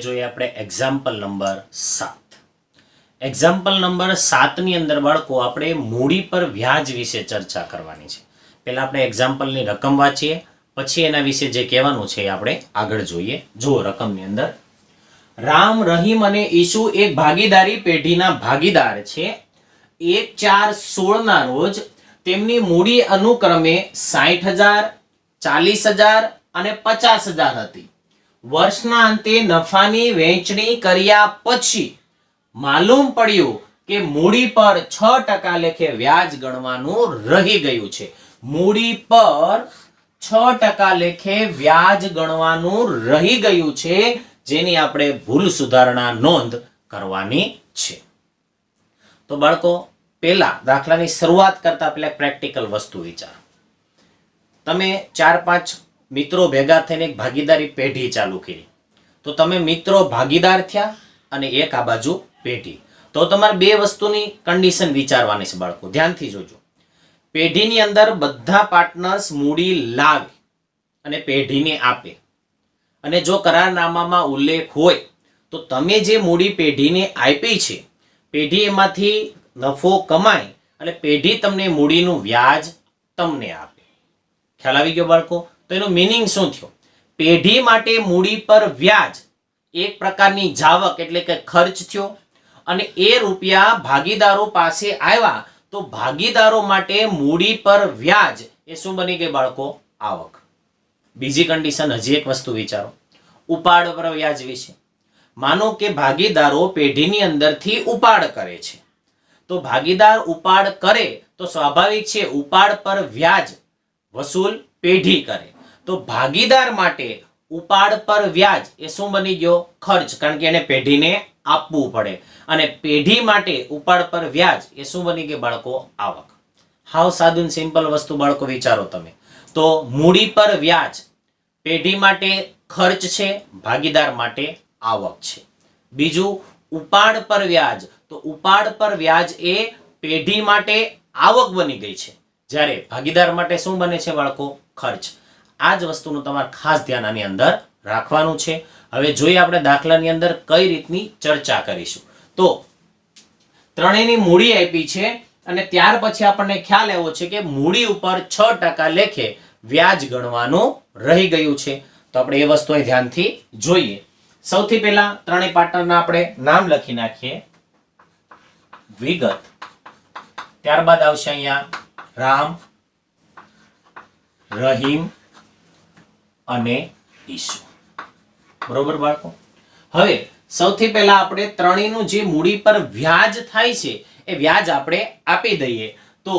જોઈએ આપણે example number 7. Example number 7 ની અંદર બાળકો આપણે મૂડી પર વ્યાજ વિશે ચર્ચા કરવાની છે. પહેલા આપણે એક્ઝામ્પલની રકમ વાંચીએ, પછી એના વિશે જે કહેવાનું છે એ આપણે આગળ જોઈએ. જુઓ રકમની અંદર, રામ, રહીમ અને ઈસુ એક ભાગીદારી પેઢીના ભાગીદાર છે. 1/4/16 ના રોજ તેમની મૂડી અનુક્રમે 60,000, 40,000 અને 50,000 હતી. વર્ષના અંતે નફાની વહેંચણી કર્યા પછી માલુમ પડ્યું કે મૂડી પર 6% લેખે વ્યાજ ગણવાનું રહી ગયું છે. મૂડી પર 6% લેખે વ્યાજ ગણવાનું રહી ગયું છે, જેની આપણે ભૂલ સુધારણા નોંધ કરવાની છે. તો બાળકો, પહેલા દાખલાની શરૂઆત કરતા પહેલા પ્રેક્ટિકલ વસ્તુ વિચારો. તમે 4-5 મિત્રો ભેગા થઈને એક ભાગીદારી પેઢી ચાલુ કરી, તો તમે મિત્રો ભાગીદાર થયા અને એક આ બાજુ પેઢી. તો તમારે બે વસ્તુની કન્ડિશન વિચારવાની છે બાળકો, ધ્યાનથી જોજો. પેઢીની અંદર બધા પાર્ટનર્સ મૂડી લાવે અને પેઢીને આપે, અને જો કરારનામામાં ઉલ્લેખ હોય તો તમે જે મૂડી પેઢીને આપી છે, પેઢી એમાંથી નફો કમાય અને પેઢી તમને મૂડીનું વ્યાજ તમને આપે. ખ્યાલ આવી ગયો બાળકો? તો એનો મીનિંગ શું થયો? પેઢી માટે મૂડી પર વ્યાજ એક પ્રકારની જાવક એટલે કે ખર્ચ થયો, અને એ રૂપિયા ભાગીદારો પાસે આવ્યા તો ભાગીદારો માટે મૂડી પર વ્યાજ એ શું બની ગઈ બાળકો? આવક. બીજી કન્ડિશન, હજી એક વસ્તુ વિચારો ઉપાડ પર વ્યાજ વિશે. માનો કે ભાગીદારો પેઢીની અંદરથી ઉપાડ કરે છે, તો ભાગીદાર ઉપાડ કરે તો સ્વાભાવિક છે ઉપાડ પર વ્યાજ વસૂલ પેઢી કરે, તો ભાગીદાર માટે ઉપાડ પર વ્યાજ એ શું બની ગયો? ખર્ચ, કારણ કે એને પેઢીને આપવું પડે. અને પેઢી માટે ઉપાડ પર વ્યાજ એ શું બની ગયું બાળકો? આવક. હાવ સાદું સિમ્પલ વસ્તુ બાળકો વિચારો તમે. તો મૂડી પર વ્યાજ પેઢી માટે ખર્ચ છે, ભાગીદાર માટે આવક છે. બીજું, ઉપાડ પર વ્યાજ, તો ઉપાડ પર વ્યાજ એ પેઢી માટે આવક બની ગઈ છે, જ્યારે ભાગીદાર માટે શું બને છે બાળકો? ખર્ચ. આ જ વસ્તુનું તમારે ખાસ ધ્યાન આની અંદર રાખવાનું છે. હવે જોઈએ આપણે દાખલાની અંદર કઈ રીતની ચર્ચા કરીશું. તો ત્રણેયની મૂડી આપી છે અને ત્યાર પછી આપણને ખ્યાલ આવ્યો છે કે મૂડી ઉપર 6% લેખે વ્યાજ ગણવાનું રહી ગયું છે. તો આપણે એ વસ્તુ ધ્યાનથી જોઈએ. સૌથી પહેલા ત્રણેય પાર્ટનરના આપણે નામ લખી નાખીએ, વિગત. ત્યારબાદ આવશે અહીંયા રામ, રહીમ અને ઈસુ. બરોબર બાળકો? હવે સૌથી પહેલા આપણે ત્રણેયનું જે મૂડી પર વ્યાજ થાય છે એ વ્યાજ આપણે આપી દઈએ. તો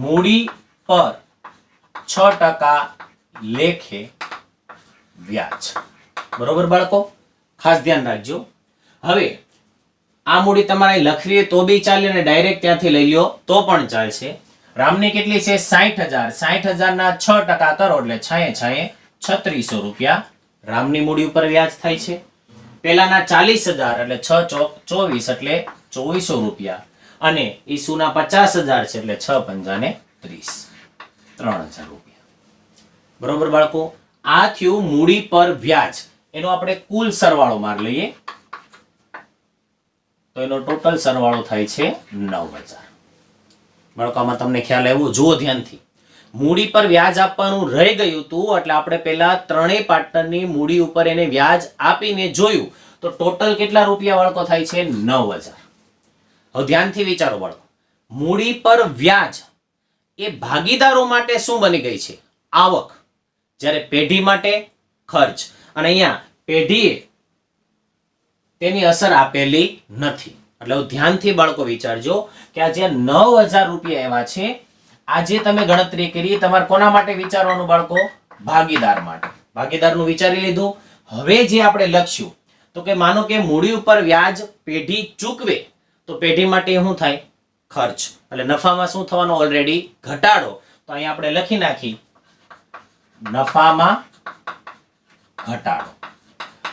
મૂડી પર 6% લેખે વ્યાજ. બરોબર બાળકો? ખાસ ધ્યાન રાખજો. હવે આ મૂડી તમારે લખવી હોય તો બી ચાલે અને ડાયરેક્ટ ત્યાંથી લઈ લો તો પણ ચાલશે. રામની કેટલી છે? 60,000. 60,000 ના 6% કરો એટલે 3600 રૂપિયા રામની મૂડી ઉપર વ્યાજ થાય છે. પેલાના 40,000 એટલે 6 ચોક 24 એટલે 2400 રૂપિયા, અને ઈસુના 50,000 છે એટલે 6 પંજાને 30, 3000 રૂપિયા. બરોબર બાળકો? આ થયું મૂડી પર વ્યાજ. એનો આપણે કુલ સરવાળો માર લઈએ તો એનો ટોટલ સરવાળો થાય છે 9,000. બાળકો, આમાં તમને ખ્યાલ આવ્યો? જુઓ ધ્યાનથી. મૂડી પર વ્યાજ આપવાનું રહી ગયું હતું એટલે આપણે પહેલા ત્રણેય પાર્ટનરની મૂડી ઉપર એને વ્યાજ આપીને જોયું તો ટોટલ કેટલા રૂપિયા બાળકો થાય છે? 9,000. હવે ધ્યાનથી વિચારો બાળકો, મૂડી પર વ્યાજ એ ભાગીદારો માટે શું બની ગઈ છે? આવક, જ્યારે પેઢી માટે ખર્ચ. અને અહીંયા પેઢીએ તેની અસર આપેલી નથી. એટલે ધ્યાનથી બાળકો વિચારજો કે આ જે 9,000 રૂપિયા એવા છે, આ જે તમે ગણતરી કરી તમારે કોના માટે વિચારવાનું બાળકો? ભાગીદાર માટે. ભાગીદારનું વિચારી લીધું. હવે જે આપણે લખ્યું તો કે માનો કે મૂડી ઉપર વ્યાજ પેઢી ચૂકવે તો પેઢી માટે શું થાય? ખર્ચ. એટલે નફામાં શું થવાનો? ઓલરેડી ઘટાડો. તો અહીંયા આપણે લખી નાખી નફામાં ઘટાડો.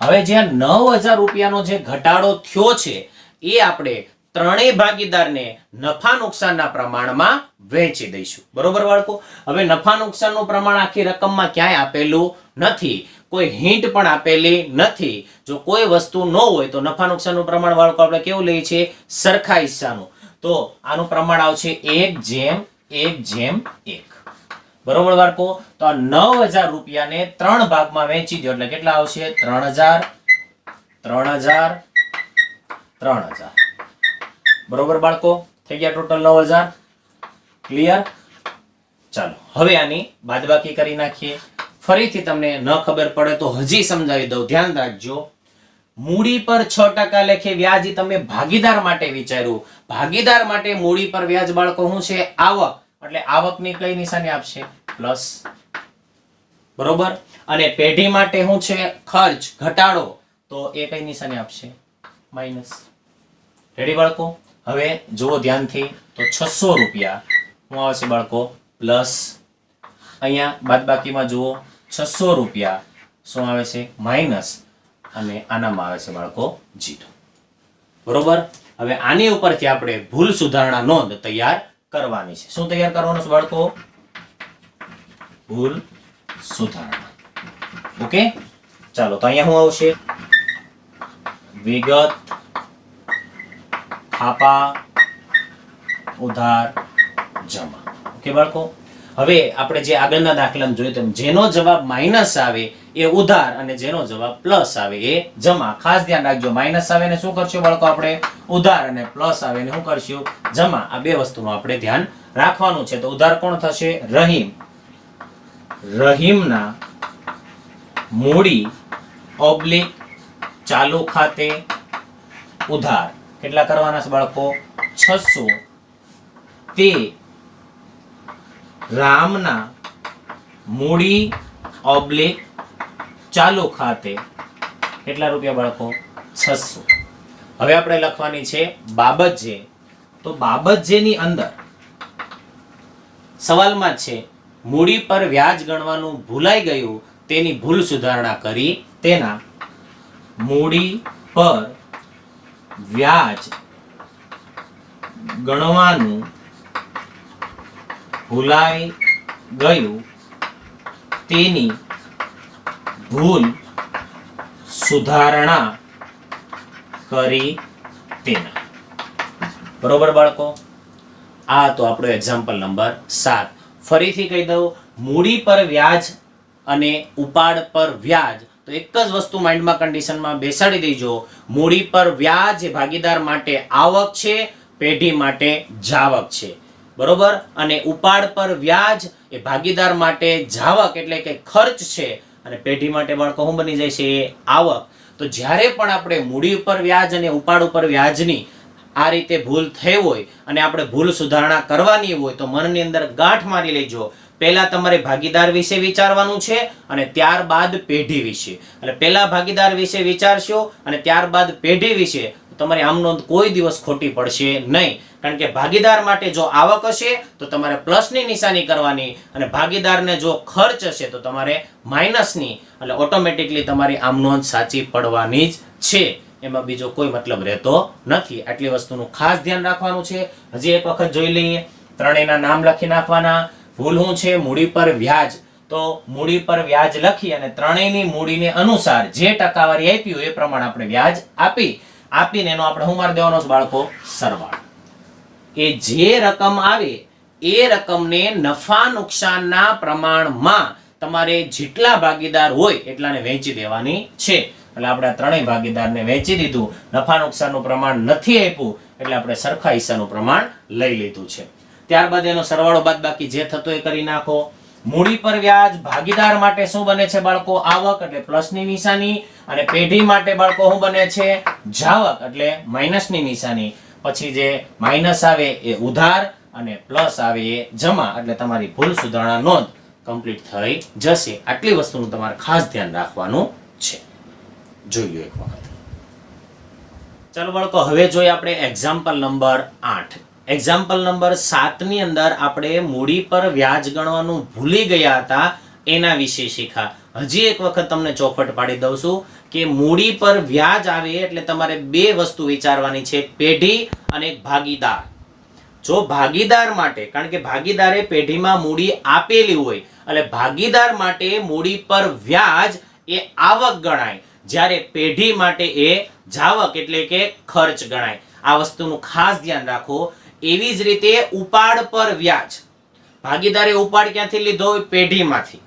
હવે જે 9,000 રૂપિયાનો જે ઘટાડો થયો છે એ આપણે ત્રણેય ભાગીદારને નફા નુકસાનના પ્રમાણમાં વહેંચી દઈશું. બરોબર બાળકો? હવે નફા નુકસાનનું પ્રમાણ આખી રકમમાં ક્યાંય આપેલું નથી. કોઈ હિન્ટ પણ આપેલી નથી. જો કોઈ વસ્તુ ન હોય તો નફા નુકસાનનું પ્રમાણ બાળકો આપણે કેવું લઈએ છીએ? સરખા હિસ્સાનું. તો આનું પ્રમાણ આવશે 1:1:1. બરોબર બાળકો? તો આ 9000 રૂપિયાને 3 ભાગમાં વહેંચી દો એટલે કેટલા આવશે? 3000, 3000, 3000. બરોબર બાળકો? થઈ ગયા ટોટલ 9000. ક્લિયર? ચાલો હવે આની બાદબાકી કરી નાખીએ. ફરીથી તમને ન ખબર પડે તો હજી સમજાવી દઉં, ધ્યાન રાખજો. મૂડી પર 6% લેખે વ્યાજ તમે ભાગીદાર માટે વિચાર્યું. ભાગીદાર માટે મૂડી પર વ્યાજ બાળકો શું છે? આવક. એટલે આવકની કઈ નિશાની આપશે? પ્લસ. બરોબર? અને પેઢી માટે શું છે? ખર્ચ, ઘટાડો. તો એ કઈ નિશાની આપશે? માઇનસ. રેડી બાળકો? હવે જુઓ ધ્યાનથી, તો 600 રૂપિયા શું આવશે બાળકો? પ્લસ. અહીંયા બાદબાકીમાં જુઓ 600 રૂપિયા શું આવે છે? માઇનસ. અને આનામાં આવે છે બાળકો 0. બરોબર? હવે આની ઉપરથી આપણે ભૂલ સુધારણા નોંધ તૈયાર કરવાની છે. શું તૈયાર કરવાનું છે બાળકો? ભૂલ સુધારણા. ઓકે? ચાલો તો અહીંયા શું આવશે? વિગત, છાપા, ઉધાર, જમા. ઓકે બાળકો? હવે આપણે જે આગળના દાખલામાં જોયું તેમ જેનો જવાબ માઇનસ આવે એ ઉધાર અને જેનો જવાબ પ્લસ આવે એ જમા. ખાસ ધ્યાન રાખજો, માઇનસ આવે ને શું કરશું બાળકો? આપણે ઉધાર, અને પ્લસ આવે ને શું કરશું? જમા. આ બે વસ્તુનું આપણે ધ્યાન રાખવાનું છે. તો ઉધાર કોણ થશે? રહીમ. રહીમના મૂડી ઓબ્લિક ચાલુ ખાતે ઉધાર કેટલા કરવાના છે બાળકો? 600. તે રામના મૂડી ઓબ્લિક ચાલુ ખાતે કેટલા રૂપિયા બાળકો? 600. હવે આપણે લખવાની છે બાબત જે. તો બાબત જેની અંદર સવાલમાં છે મૂડી પર વ્યાજ ગણવાનું ભૂલાઈ ગયું, તેની ભૂલ સુધારણા કરી તેના મૂડી પર વ્યાજ ગણવાનું ભૂલાઈ ગયું, તેની ભૂલ સુધારણા કરી તેના. બરોબર બાળકો? આ તો આપણો એક્ઝામ્પલ નંબર 7. ફરીથી કહી દઉં, મૂડી પર વ્યાજ અને ઉપાડ પર વ્યાજ. તો એક જ વસ્તુ માઇન્ડમાં કન્ડિશનમાં બેસાડી દેજો. મૂડી પર વ્યાજ એ ભાગીદાર માટે આવક છે, પેઢી માટે જાવક છે. બરોબર? અને ઉપાડ પર વ્યાજ એ ભાગીદાર માટે જાવક એટલે કે ખર્ચ છે, અને પેઢી માટે બાળકો શું બની જાય છે? આવક. તો જ્યારે પણ આપણે મૂડી ઉપર વ્યાજ અને ઉપાડ ઉપર વ્યાજની આ રીતે ભૂલ થઈ હોય અને આપણે ભૂલ સુધારણા કરવાની હોય તો મનની અંદર ગાંઠ મારી લેજો. પહેલા તમારે ભાગીદાર વિશે વિચારવાનું છે અને ત્યારબાદ પેઢી વિશે. એટલે પહેલા ભાગીદાર વિશે વિચારશો અને ત્યારબાદ પેઢી વિશે, તમારી આમ નોંધ કોઈ દિવસ ખોટી પડશે નહીં. કારણ કે ભાગીદાર માટે જો આવક હશે તો તમારે પ્લસની નિશાની કરવાની, અને ભાગીદારને જો ખર્ચ હશે તો તમારે માઇનસની. એટલે ઓટોમેટિકલી તમારી આમ નોંધ સાચી પડવાની જ છે. એમાં બીજો કોઈ મતલબ રહેતો નથી. આટલી વસ્તુનું ખાસ ધ્યાન રાખવાનું છે. હજી એક વખત જોઈ લઈએ. ત્રણેયના નામ લખી નાખવાના. ભૂલ શું છે? મૂડી પર વ્યાજ. તો મૂડી પર વ્યાજ લખી અને ત્રણેયની મૂડીને અનુસાર જે ટકાવારી આપી હોય એ પ્રમાણે આપણે વ્યાજ આપીને એનો આપણે શું મારી દેવાનો છે બાળકો? સરવાળો. એ જે રકમ આવે એ રકમને નફા નુકસાનના પ્રમાણમાં તમારે જેટલા ભાગીદાર હોય એટલાને વહેંચી દેવાની છે. એટલે આપણે આ ત્રણેય ભાગીદારને વહેંચી દીધું. નફા નુકસાનનું પ્રમાણ નથી આપ્યું એટલે આપણે સરખા હિસ્સાનું પ્રમાણ લઈ લીધું છે. ત્યારબાદ એનો સરવાળો બાદબાકી જે થતો એ કરી નાખો. મૂડી પર વ્યાજ ભાગીદાર માટે શું બને છે બાળકો? આવક એટલે પ્લસની નિશાની, અને પેઢી માટે બાળકો શું બને છે? જાવક એટલે માઇનસની નિશાની. પછી જે માઇનસ આવે એ ઉધાર અને પ્લસ આવે એ જમા. એટલે તમારી ભૂલ સુધારણા નોંધ કમ્પ્લીટ થઈ જશે. આટલી વસ્તુનું તમારે ખાસ ધ્યાન રાખવાનું છે. જોઈ લો એક વખત. ચાલો બાળકો, હવે જોઈએ આપણે એક્ઝામ્પલ નંબર 8. એક્ઝામ્પલ નંબર 7 ની અંદર આપણે મૂડી પર વ્યાજ ગણવાનું ભૂલી ગયા હતા એના વિશે શીખા. હજી એક વખત તમને ચોખવટ પાડી દઉં છું કે મૂડી પર વ્યાજ આવે એટલે તમારે બે વસ્તુ વિચારવાની છે, પેઢી અને ભાગીદાર. જો ભાગીદાર માટે, કારણ કે ભાગીદારે પેઢીમાં મૂડી આપેલી હોય એટલે ભાગીદાર માટે મૂડી પર વ્યાજ એ આવક ગણાય, જ્યારે પેઢી માટે એ જાવક એટલે કે ખર્ચ ગણાય. આ વસ્તુનું ખાસ ધ્યાન રાખો. એવી જ રીતે ઉપાડ પર વ્યાજ, ભાગીદારે ઉપાડ ક્યાંથી લીધો હોય? પેઢીમાંથી,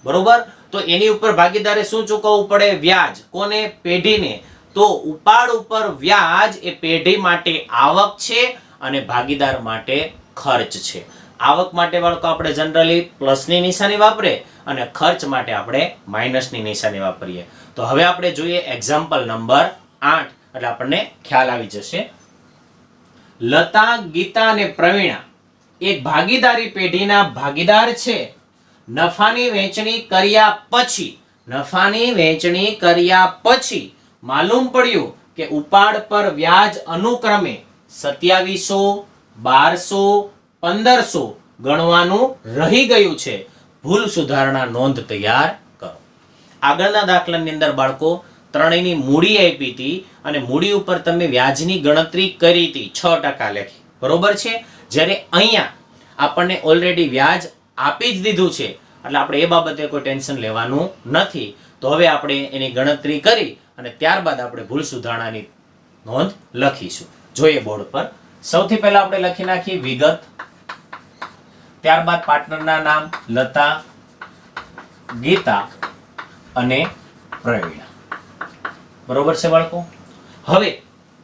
બરોબર. તો એની ઉપર ભાગીદારે શું ચૂકવવું પડે? વ્યાજ. કોને? પેઢીને. તો ઉપાડ ઉપર વ્યાજ એ પેઢી માટે આવક છે અને ભાગીદાર માટે ખર્ચ છે. આવક માટે બાળકો આપણે જનરલી પ્લસની નિશાની વાપરે અને ખર્ચ માટે આપણે માઇનસની નિશાની વાપરીએ. તો હવે આપણે જોઈએ એક્ઝામ્પલ નંબર 8, એટલે આપણને ખ્યાલ આવી જશે. લતા, ગીતા અને પ્રવીણા એક ભાગીદારી પેઢીના ભાગીદાર છે. નફાની વહેંચણી કર્યા પછી માલુમ પડ્યું કે ઉપાડ પર વ્યાજ અનુક્રમે 2700, 1200, 1500 ગણવાનું રહી ગયું છે. ભૂલ સુધારણા નોંધ તૈયાર કરો. આગળના દાખલાની અંદર બાળકો ત્રણેયની મૂડી આપી હતી અને મૂડી ઉપર તમે વ્યાજની ગણતરી કરી હતી, 6% લેખી, બરોબર છે. જ્યારે અહીંયા આપણને ઓલરેડી વ્યાજ આપી જ દીધું છે, એટલે આપણે એ બાબતે કોઈ ટેન્શન લેવાનું નથી. તો હવે આપણે એની ગણતરી કરી અને ત્યારબાદ આપણે ભૂલ સુધારણાની નોંધ લખીશું. જોઈએ બોર્ડ પર. સૌથી પહેલા આપણે લખી નાખી વિગત, ત્યારબાદ પાર્ટનરના નામ લતા, ગીતા અને પ્રવીણા, બરોબર છે બાળકો. હવે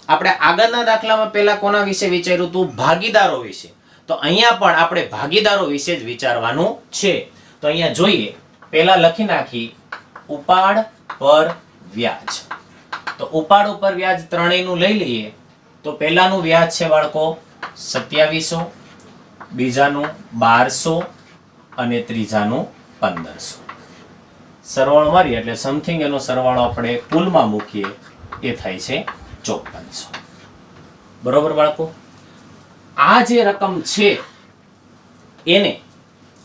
આપણે આગળના દાખલામાં પહેલા કોના વિશે વિચાર્યું હતું? ભાગીદારો વિશે. તો અહીંયા પણ આપણે ભાગીદારો વિશે જ વિચારવાનું છે. તો અહીંયા જોઈએ, પહેલા લખી નાખી ઉપાડ પર વ્યાજ. તો ઉપાડ ઉપર વ્યાજ ત્રણેયનું લઈ લઈએ. તો પહેલાનું વ્યાજ છે બાળકો 2700, બીજાનું 1200 અને ત્રીજાનું 1500. સરવાળો મારીએ એટલે સમથિંગ એનો સરવાળો આપણે કુલમાં મૂકીએ એ થાય છે 5400. બરોબર બાળકો. આ જે રકમ છે એને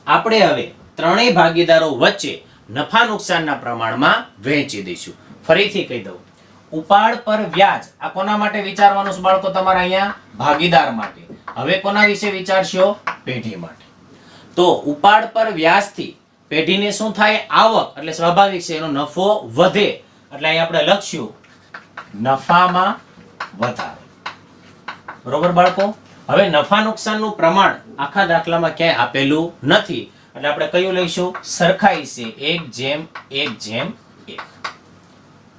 આપણે હવે ત્રણેય ભાગીદારો વચ્ચે નફા નુકસાનના પ્રમાણમાં વહેંચી દઈશું. ફરીથી કહી દઉં, ઉપાડ પર વ્યાજ આ કોના માટે વિચારવાનું છે બાળકો? તમારા અહીંયા ભાગીદાર માટે. હવે કોના વિશે વિચારશો? પેઢી માટે. તો ઉપાડ પર વ્યાજથી પેઢીને શું થાય? આવક. એટલે સ્વાભાવિક છે એનો નફો વધે, એટલે અહીં આપણે લખશું નફામાં વધારો. બરોબર બાળકો. હવે નફા નુકસાનનું પ્રમાણ આખા દાખલામાં ક્યાંય આપેલું નથી, એટલે આપણે કયું લઈશું? સરખાઈ છે 1:1:1.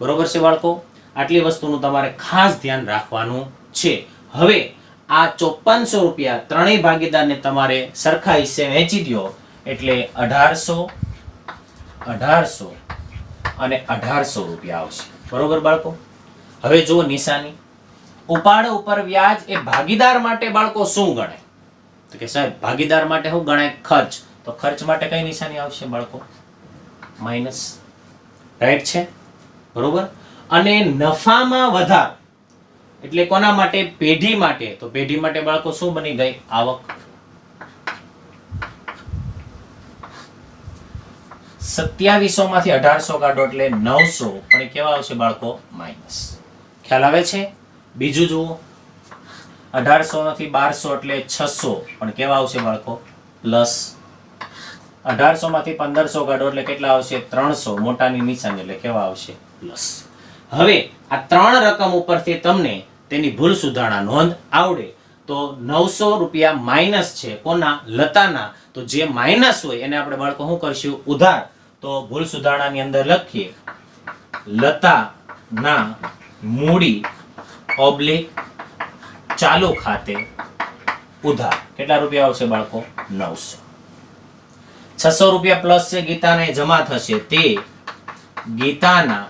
બરોબર છે બાળકો. આટલી વસ્તુનું તમારે ખાસ ધ્યાન રાખવાનું છે. હવે આ 5400 રૂપિયા ત્રણેય ભાગીદારને તમારે સરખા હિસ્સે વહેંચી દો, એટલે 1800 અને 1800 રૂપિયા આવશે. બરોબર બાળકો. હવે જુઓ નિશાની. ઉપાડ ઉપર વ્યાજ એ ભાગીદાર માટે બાળકો શું ગણાય? તો કે સાહેબ ભાગીદાર માટે શું ગણાય? ખર્ચ. તો ખર્ચ માટે કઈ નિશાની આવશે બાળકો? માઇનસ. રાઈટ છે, બરોબર. અને નફામાં વધારો એટલે કોના માટે? પેઢી માટે. તો પેઢી માટે બાળકો શું બની ગઈ? આવક. 2700 માંથી 1800 કાઢો એટલે 900, પણ એ કેવા આવશે બાળકો? માઇનસ. ખ્યાલ આવે છે? બીજું જુઓ, 1800 માંથી 1200 એટલે 600, પણ કેવા આવશે બાળકો? પ્લસ. 1800 માંથી 1500 કાઢો એટલે કેટલા આવશે? 300, મોટાની નિશાની એટલે કેવા આવશે? પ્લસ. હવે આ ત્રણ રકમ ઉપરથી તમને તેની ભૂલ સુધારણા નોંધ આવડે તો 900 રૂપિયા માઇનસ છે. કોના? લતાના. તો જે માઇનસ હોય એને આપણે બાળકો શું કરશું? ઉધાર. તો ભૂલ સુધારણાની અંદર લખીએ લતાના મૂડી ઓબ્લિક ચાલુ ખાતે ઉધાર. કેટલા રૂપિયા આવશે બાળકો? 900. 600 રૂપિયા પ્લસ છે ગીતાને જમા થશે, તે ગીતાના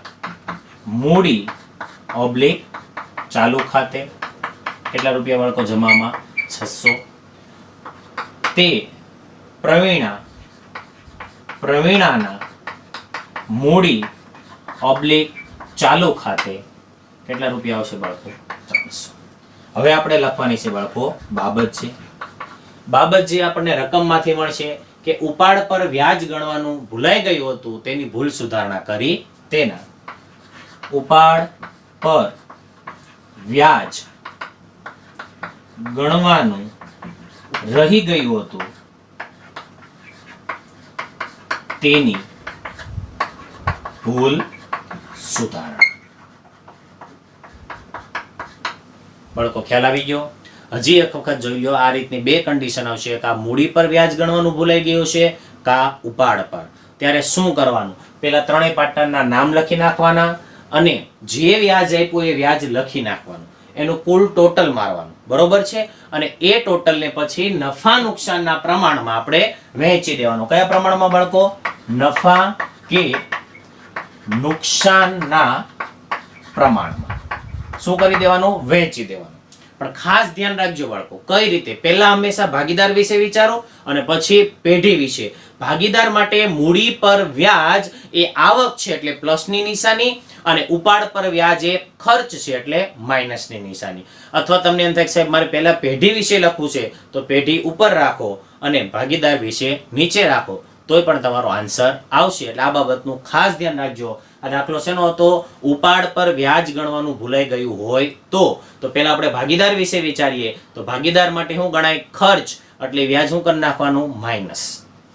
મૂડી ઓબ્લિક ચાલુ ખાતે. કેટલા રૂપિયા બાળકો જમામાં? 600. તે પ્રવીણાના મૂડી ઓબ્લિક ચાલુ ખાતે. કેટલા રૂપિયા આવશે બાળકો? 300. હવે આપણે લખવાની છે બાળકો બાબત છે. બાબત જે આપણને રકમમાંથી મળશે કે ઉપાડ પર વ્યાજ ગણવાનું ભૂલાઈ ગયું હતું, તેની ભૂલ સુધારણા કરી તેના. ઉપાડ પર વ્યાજ ગણવાનું રહી ગયું હતું તેની ભૂલ સુધારણા. બાળકો ખ્યાલ આવી ગયો? હજી એક વખત જોઈ લો. આ રીતની બે કન્ડિશન આવશે, કા મૂડી પર વ્યાજ ગણવાનું ભૂલાઈ ગયું છે, કા ઉપાડ પર. ત્યારે શું કરવાનું? પેલા ત્રણેય પાર્ટનરના નામ લખી નાખવાના અને જે વ્યાજ આપ્યું એ વ્યાજ લખી નાખવાનું, એનું કુલ ટોટલ મારવાનું, બરોબર છે? અને એ ટોટલને પછી નફા નુકસાનના પ્રમાણમાં આપણે વહેંચી દેવાનું. કયા પ્રમાણમાં બાળકો? નફા કે નુકસાનના પ્રમાણમાં શું કરી દેવાનું? વહેંચી દેવાનું. પણ ખાસ ધ્યાન રાખજો બાળકો, કઈ રીતે? પહેલા હંમેશા ભાગીદાર વિશે વિચારો અને પછી પેઢી વિશે. ભાગીદાર માટે મૂડી પર વ્યાજ એ આવક છે એટલે પ્લસની નિશાની, અને ઉપાડ પર વ્યાજ એ ખર્ચ છે એટલે માઇનસની નિશાની. અથવા તમને એમ થાય કે સાહેબ મારે પહેલા પેઢી વિશે લખવું છે તો પેઢી ઉપર રાખો અને ભાગીદાર વિશે નીચે રાખો, તોય પણ તમારો આન્સર આવશે. એટલે આ બાબતનું ખાસ ધ્યાન રાખજો. આ દાખલો શેનો હતો? ઉપાડ પર વ્યાજ ગણવાનું ભૂલાઈ ગયું હોય તો પહેલા આપણે ભાગીદાર વિશે વિચારીએ તો ભાગીદાર માટે શું ગણાય? ખર્ચ, એટલે વ્યાજ શું કરી નાખવાનું? માઇનસ.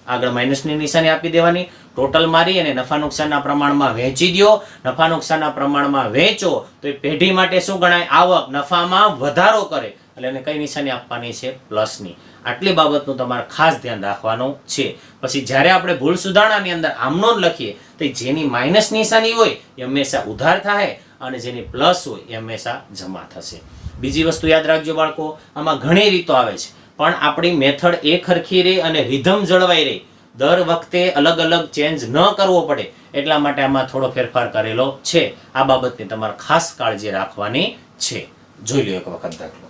આગળ માઇનસની નિશાની આપી દેવાની. ટોટલ મારી અને નફા નુકસાનના પ્રમાણમાં વહેંચી દો. નફા નુકસાનના પ્રમાણમાં વહેંચો તો એ પેઢી માટે શું ગણાય? આવક. નફામાં વધારો કરે એટલે એને કઈ નિશાની આપવાની છે? પ્લસની. આટલી બાબતનું તમારે ખાસ ધ્યાન રાખવાનું છે. પછી જ્યારે આપણે ભૂલ સુધારણાની અંદર આમનો લખીએ તો જેની માઇનસ નિશાની હોય એ હંમેશા ઉધાર થાય અને જેની પ્લસ હોય એ હંમેશા જમા થશે. બીજી વસ્તુ યાદ રાખજો બાળકો, આમાં ઘણી રીતો આવે છે પણ આપણી મેથડ એક સરખી રહે અને રિધમ જળવાઈ રહે, દર વખતે અલગ અલગ ચેન્જ ન કરવો પડે એટલા માટે આમાં થોડો ફેરફાર કરેલો છે. આ બાબતની તમારે ખાસ કાળજી રાખવાની છે. જોઈ લો એક વખત દાખલો.